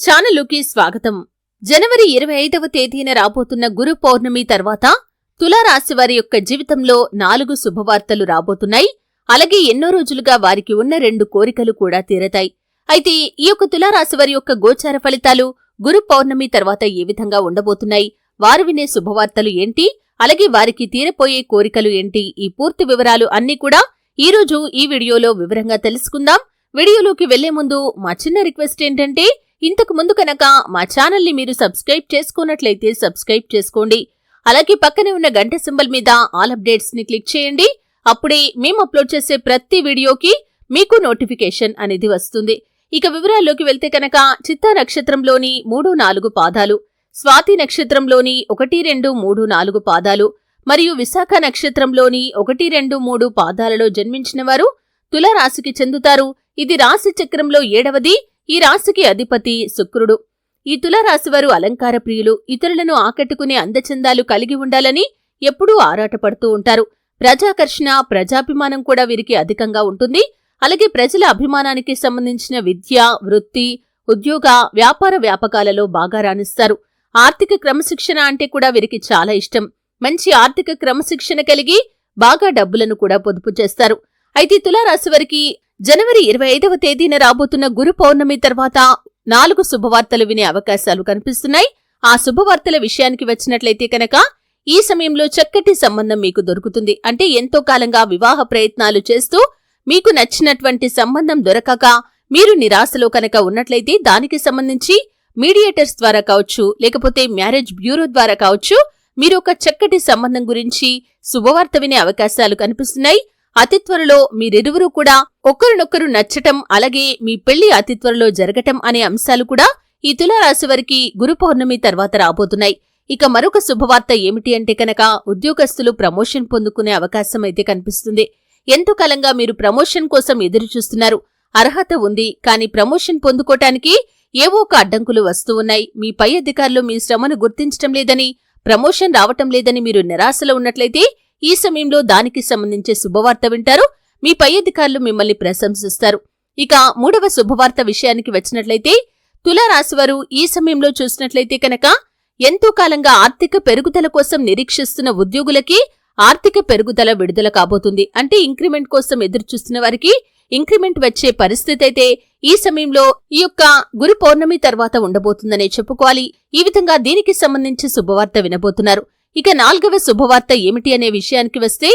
ఛానలుకి స్వాగతం. జనవరి 25వ తేదీన రాబోతున్న గురు పౌర్ణమి తర్వాత తులారాశి వారి యొక్క జీవితంలో 4 శుభవార్తలు రాబోతున్నాయి. అలాగే ఎన్నో రోజులుగా వారికి ఉన్న 2 కోరికలు కూడా తీరతాయి. అయితే ఈ యొక్క తులారాశి వారి యొక్క గోచార ఫలితాలు గురు పౌర్ణమి తర్వాత ఏ విధంగా ఉండబోతున్నాయి, వారు వినే శుభవార్తలు ఏంటి, అలాగే వారికి తీరపోయే కోరికలు ఏంటి, ఈ పూర్తి వివరాలు అన్నీ కూడా ఈ రోజు ఈ వీడియోలో వివరంగా తెలుసుకుందాం. వీడియోలోకి వెళ్లే ముందు మా చిన్న రిక్వెస్ట్ ఏంటంటే, ఇంతకు ముందు కనుక మా ఛానల్ని మీరు సబ్స్క్రైబ్ చేసుకున్నట్లయితే సబ్స్క్రైబ్ చేసుకోండి. అలాగే పక్కనే ఉన్న గంట సింబల్ మీద ఆల్ అప్డేట్స్ ని క్లిక్ చేయండి. అప్పుడే మేము అప్లోడ్ చేసే ప్రతి వీడియోకి మీకు నోటిఫికేషన్ అనేది వస్తుంది. ఇక వివరాల్లోకి వెళ్తే కనుక చిత్తా నక్షత్రంలోని 3-4 పాదాలు, స్వాతి నక్షత్రంలోని 1-2-3-4 పాదాలు మరియు విశాఖ నక్షత్రంలోని 1-2-3 పాదాలలో జన్మించిన వారు తులారాశికి చెందుతారు. ఇది రాశి చక్రంలో 7వది. ఈ రాశికి అధిపతి శుక్రుడు. ఈ తులారాశివారు అలంకార ప్రియులు. ఇతరులను ఆకట్టుకునే అందచందాలు కలిగి ఉండాలని ఎప్పుడూ ఆరాటపడుతూ ఉంటారు. ప్రజాకర్షణ, ప్రజాభిమానం కూడా వీరికి అధికంగా ఉంటుంది. అలాగే ప్రజల అభిమానానికి సంబంధించిన విద్య, వృత్తి, ఉద్యోగ, వ్యాపార వ్యాపకాలలో బాగా రాణిస్తారు. ఆర్థిక క్రమశిక్షణ అంటే కూడా వీరికి చాలా ఇష్టం. మంచి ఆర్థిక క్రమశిక్షణ కలిగి బాగా డబ్బులను కూడా పొదుపు చేస్తారు. అయితే తులారాశి వారికి జనవరి 25వ తేదీన రాబోతున్న గురు పౌర్ణమి తర్వాత 4 శుభవార్తలు వినే అవకాశాలు కనిపిస్తున్నాయి. ఆ శుభవార్తల విషయానికి వచ్చినట్లయితే కనుక ఈ సమయంలో చక్కటి సంబంధం మీకు దొరుకుతుంది. అంటే ఎంతో కాలంగా వివాహ ప్రయత్నాలు చేస్తూ మీకు నచ్చినటువంటి సంబంధం దొరకక మీరు నిరాశలో కనుక ఉన్నట్లయితే దానికి సంబంధించి మీడియేటర్స్ ద్వారా కావచ్చు, లేకపోతే మ్యారేజ్ బ్యూరో ద్వారా కావచ్చు, మీరు ఒక చక్కటి సంబంధం గురించి శుభవార్త వినే అవకాశాలు కనిపిస్తున్నాయి. అతి త్వరలో మీరిరువురు కూడా ఒకరినొకరు నచ్చటం, అలాగే మీ పెళ్లి అతి త్వరలో జరగటం అనే అంశాలు కూడా ఈ తులారాశి వారికి గురు పౌర్ణమి తర్వాత రాబోతున్నాయి. ఇక మరొక శుభవార్త ఏమిటి అంటే కనుక ఉద్యోగస్తులు ప్రమోషన్ పొందుకునే అవకాశం అయితే కనిపిస్తుంది. ఎంతో కాలంగా మీరు ప్రమోషన్ కోసం ఎదురు చూస్తున్నారు. అర్హత ఉంది, కానీ ప్రమోషన్ పొందుకోటానికి ఏవో ఒక అడ్డంకులు వస్తూ ఉన్నాయి. మీ పై అధికారులు మీ శ్రమను గుర్తించటం లేదని, ప్రమోషన్ రావటం లేదని మీరు నిరాశలో ఉన్నట్లయితే ఈ సమయంలో దానికి సంబంధించే శుభవార్త వింటారు. మీ పై అధికారులు మిమ్మల్ని ప్రశంసిస్తారు. ఇక 3వ శుభవార్త విషయానికి వచ్చినట్లయితే తులారాశివారు ఈ సమయంలో చూసినట్లయితే కనుక ఎంతో కాలంగా ఆర్థిక పెరుగుదల కోసం నిరీక్షిస్తున్న ఉద్యోగులకి ఆర్థిక పెరుగుదల విడుదల కాబోతుంది. అంటే ఇంక్రిమెంట్ కోసం ఎదురుచూస్తున్న వారికి ఇంక్రిమెంట్ వచ్చే పరిస్థితి అయితే ఈ సమయంలో ఈ యొక్క గురు పౌర్ణమి తర్వాత ఉండబోతుందనే చెప్పుకోవాలి. ఈ విధంగా దీనికి సంబంధించి శుభవార్త వినబోతున్నారు. ఇక 4వ శుభవార్త ఏమిటి అనే విషయానికి వస్తే,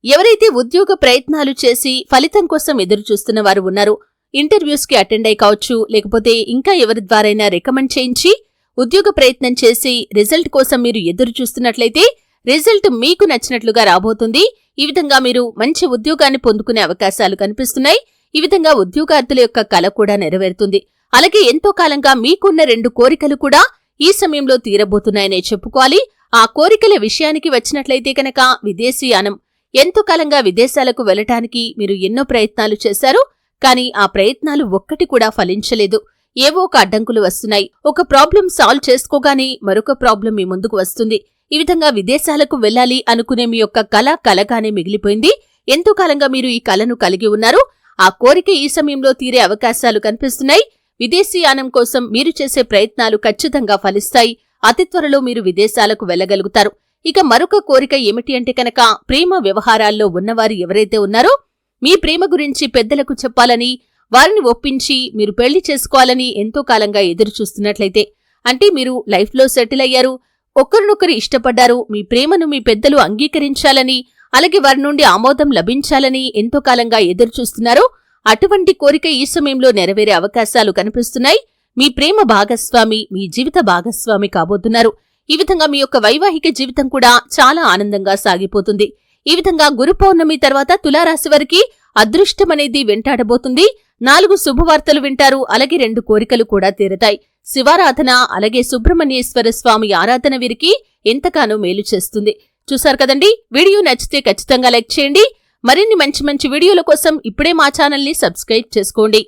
ఎవరైతే ఉద్యోగ ప్రయత్నాలు చేసి ఫలితం కోసం ఎదురు చూస్తున్న వారు ఉన్నారో, ఇంటర్వ్యూస్ కి అటెండ్ అయి కావచ్చు, లేకపోతే ఇంకా ఎవరి ద్వారైనా రికమెండ్ చేయించి ఉద్యోగ ప్రయత్నం చేసి రిజల్ట్ కోసం మీరు ఎదురు చూస్తున్నట్లయితే రిజల్ట్ మీకు నచ్చినట్లుగా రాబోతుంది. ఈ విధంగా మీరు మంచి ఉద్యోగాన్ని పొందుకునే అవకాశాలు కనిపిస్తున్నాయి. ఈ విధంగా ఉద్యోగార్థుల యొక్క కల కూడా నెరవేరుతుంది. అలాగే ఎంతో కాలంగా మీకున్న 2 కోరికలు కూడా ఈ సమయంలో తీరబోతున్నాయనే చెప్పుకోవాలి. ఆ కోరికల విషయానికి వచ్చినట్లయితే కనుక విదేశీయానం. ఎంతో కాలంగా విదేశాలకు వెళ్లటానికి మీరు ఎన్నో ప్రయత్నాలు చేశారు, కానీ ఆ ప్రయత్నాలు ఒక్కటి కూడా ఫలించలేదు. ఏవో ఒక అడ్డంకులు వస్తున్నాయి. ఒక ప్రాబ్లం సాల్వ్ చేసుకోగానే మరొక ప్రాబ్లం మీ ముందుకు వస్తుంది. ఈ విధంగా విదేశాలకు వెళ్లాలి అనుకునే మీ యొక్క కల కలగానే మిగిలిపోయింది. ఎంతో కాలంగా మీరు ఈ కలను కలిగి ఉన్నారు. ఆ కోరిక ఈ సమయంలో తీరే అవకాశాలు కనిపిస్తున్నాయి. విదేశీయానం కోసం మీరు చేసే ప్రయత్నాలు ఖచ్చితంగా ఫలిస్తాయి. అతి త్వరలో మీరు విదేశాలకు వెళ్లగలుగుతారు. ఇక మరొక కోరిక ఏమిటి అంటే కనుక ప్రేమ వ్యవహారాల్లో ఉన్నవారు ఎవరైతే ఉన్నారో మీ ప్రేమ గురించి పెద్దలకు చెప్పాలని, వారిని ఒప్పించి మీరు పెళ్లి చేసుకోవాలని ఎంతో కాలంగా ఎదురు చూస్తున్నట్లయితే, అంటే మీరు లైఫ్లో సెటిల్ అయ్యారు, ఒకరినొకరు ఇష్టపడ్డారు, మీ ప్రేమను మీ పెద్దలు అంగీకరించాలని, అలాగే వారి నుండి ఆమోదం లభించాలని ఎంతో కాలంగా ఎదురు చూస్తున్నారు. అటువంటి కోరిక ఈ సమయంలో నెరవేరే అవకాశాలు కనిపిస్తున్నాయి. మీ ప్రేమ భాగస్వామి మీ జీవిత భాగస్వామి కాబోతున్నారు. ఈ విధంగా మీ యొక్క వైవాహిక జీవితం కూడా చాలా ఆనందంగా సాగిపోతుంది. ఈ విధంగా గురు పౌర్ణమి తర్వాత తులారాశి వారికి అదృష్టం అనేది వెంటాడబోతుంది. 4 శుభవార్తలు వింటారు. అలాగే 2 కోరికలు కూడా తీరతాయి. శివారాధన, అలాగే సుబ్రహ్మణ్యేశ్వర స్వామి ఆరాధన వీరికి ఎంతగానో మేలు చేస్తుంది. చూశారు కదండి. వీడియో నచ్చితే ఖచ్చితంగా లైక్ చేయండి. మరిన్ని మంచి వీడియోల కోసం ఇప్పుడే మా ఛానల్ని సబ్స్క్రైబ్ చేసుకోండి.